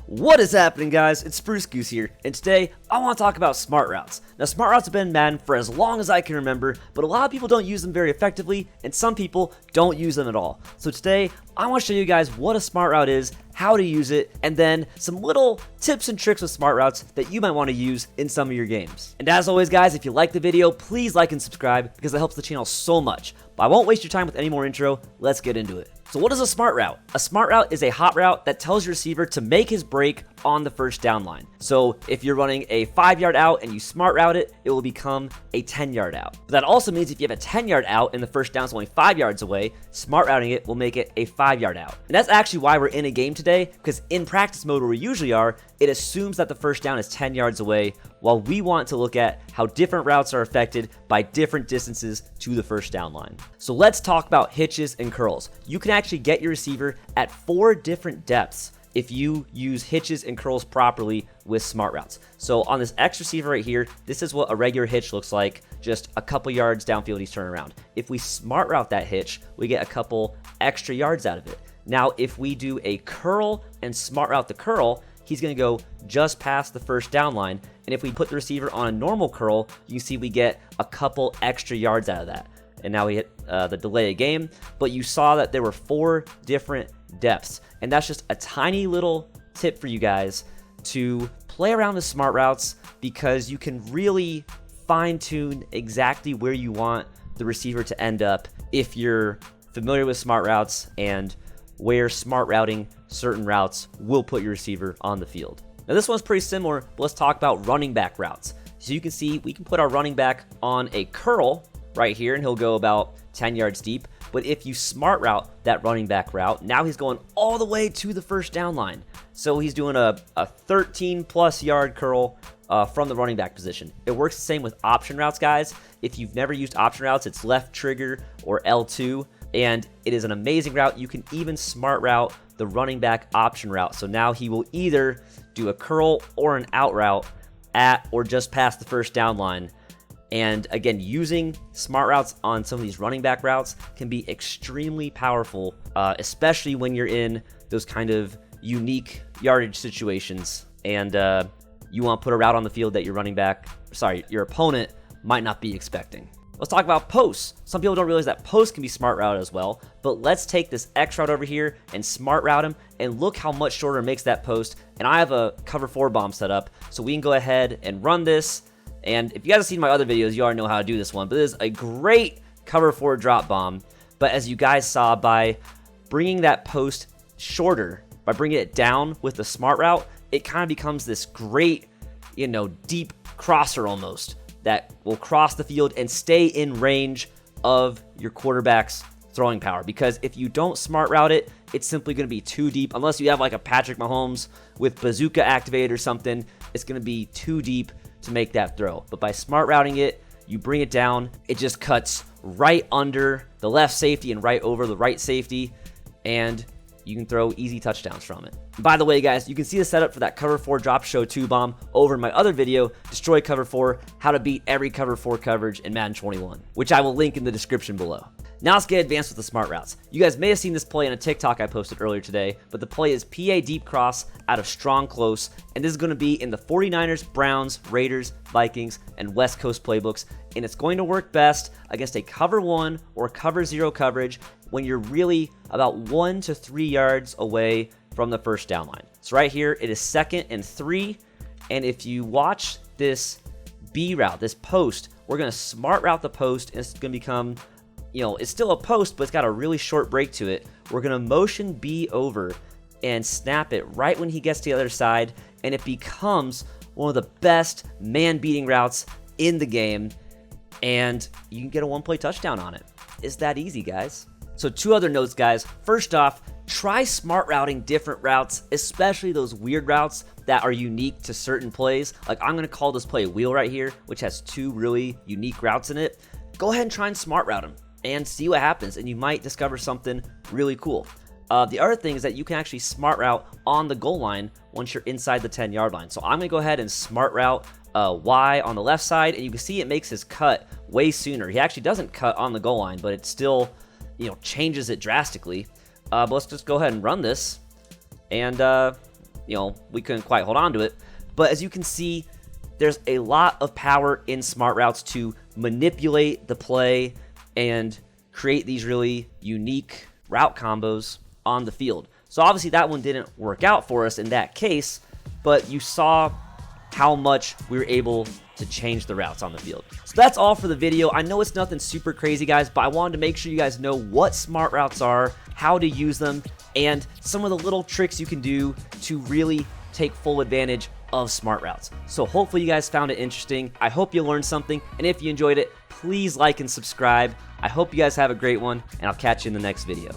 What is happening, guys? It's Spruce Goose here, and today I want to talk about smart routes. Now, smart routes have been in Madden for as long as I can remember, but a lot of people don't use them very effectively, and some people don't use them at all. So today, I want to show you guys what a smart route is, how to use it, and then some little tips and tricks with smart routes that you might want to use in some of your games. And as always, guys, if you like the video, please like and subscribe because it helps the channel so much. But I won't waste your time with any more intro. Let's get into it. So what is a smart route? A smart route is a hot route that tells your receiver to make his break on the first down line. So if you're running a 5-yard out and you smart route it, it will become a 10-yard out. But that also means if you have a 10-yard out and the first down is only 5 yards away, smart routing it will make it a 5-yard out. And that's actually why we're in a game today, because in practice mode where we usually are, it assumes that the first down is 10 yards away, while we want to look at how different routes are affected by different distances to the first down line. So let's talk about hitches and curls. You can actually get your receiver at 4 different depths if you use hitches and curls properly with smart routes. So on this X receiver right here, this is what a regular hitch looks like, just a couple yards downfield he's turning around. If we smart route that hitch, we get a couple extra yards out of it. Now, if we do a curl and smart route the curl, he's going to go just past the first down line. And if we put the receiver on a normal curl, you can see we get a couple extra yards out of that. And now we hit the delay of game, but you saw that there were 4 different depths. And that's just a tiny little tip for you guys to play around with smart routes, because you can really fine tune exactly where you want the receiver to end up if you're familiar with smart routes and where smart routing certain routes will put your receiver on the field. Now this one's pretty similar, but let's talk about running back routes. So you can see we can put our running back on a curl right here and he'll go about 10 yards deep. But if you smart route that running back route, now he's going all the way to the first down line. So he's doing a 13 plus yard curl from the running back position. It works the same with option routes, guys. If you've never used option routes, it's left trigger or L2. And it is an amazing route. You can even smart route the running back option route. So now he will either do a curl or an out route at or just past the first down line. And again, using smart routes on some of these running back routes can be extremely powerful, especially when you're in those kind of unique yardage situations and you want to put a route on the field that your opponent might not be expecting. Let's talk about posts. Some people don't realize that posts can be smart routed as well, but let's take this X route over here and smart route him, and look how much shorter it makes that post. And I have a cover 4 bomb set up, so we can go ahead and run this. And if you guys have seen my other videos, you already know how to do this one, but this is a great cover 4 drop bomb. But as you guys saw, by bringing that post shorter, by bringing it down with the smart route, it kind of becomes this great, deep crosser almost, that will cross the field and stay in range of your quarterback's throwing power. Because if you don't smart route it, it's simply going to be too deep. Unless you have like a Patrick Mahomes with bazooka activated or something, it's going to be too deep to make that throw. But by smart routing it, you bring it down, it just cuts right under the left safety and right over the right safety, and you can throw easy touchdowns from it. By the way, guys, you can see the setup for that cover 4 drop show 2 bomb over in my other video, Destroy Cover 4, how to beat every cover 4 coverage in Madden 21, which I will link in the description below. Now let's get advanced with the smart routes. You guys may have seen this play in a TikTok I posted earlier today, but the play is PA deep cross out of strong close, and this is going to be in the 49ers, Browns, Raiders, Vikings, and West Coast playbooks, and it's going to work best against a cover 1 or cover 0 coverage when you're really about 1 to 3 yards away from the first down line. So right here, it is 2nd and 3, and if you watch this B route, this post, we're going to smart route the post, and it's going to become, it's still a post, but it's got a really short break to it. We're going to motion B over and snap it right when he gets to the other side, and it becomes one of the best man-beating routes in the game, and you can get a 1-play touchdown on it. It's that easy, guys. So 2 other notes, guys. First off, try smart routing different routes, especially those weird routes that are unique to certain plays. Like I'm going to call this play wheel right here, which has 2 really unique routes in it. Go ahead and try and smart route them and see what happens, and you might discover something really cool. The other thing is that you can actually smart route on the goal line once you're inside the 10-yard line. So I'm going to go ahead and smart route Y on the left side, and you can see it makes his cut way sooner. He actually doesn't cut on the goal line, but it still, changes it drastically. But let's just go ahead and run this. And we couldn't quite hold on to it. But as you can see, there's a lot of power in smart routes to manipulate the play and create these really unique route combos on the field. So obviously that one didn't work out for us in that case, but you saw how much we were able to change the routes on the field. So that's all for the video. I know it's nothing super crazy, guys, but I wanted to make sure you guys know what smart routes are, how to use them, and some of the little tricks you can do to really take full advantage of smart routes. So hopefully you guys found it interesting. I hope you learned something, and if you enjoyed it, please like and subscribe. I hope you guys have a great one, and I'll catch you in the next video.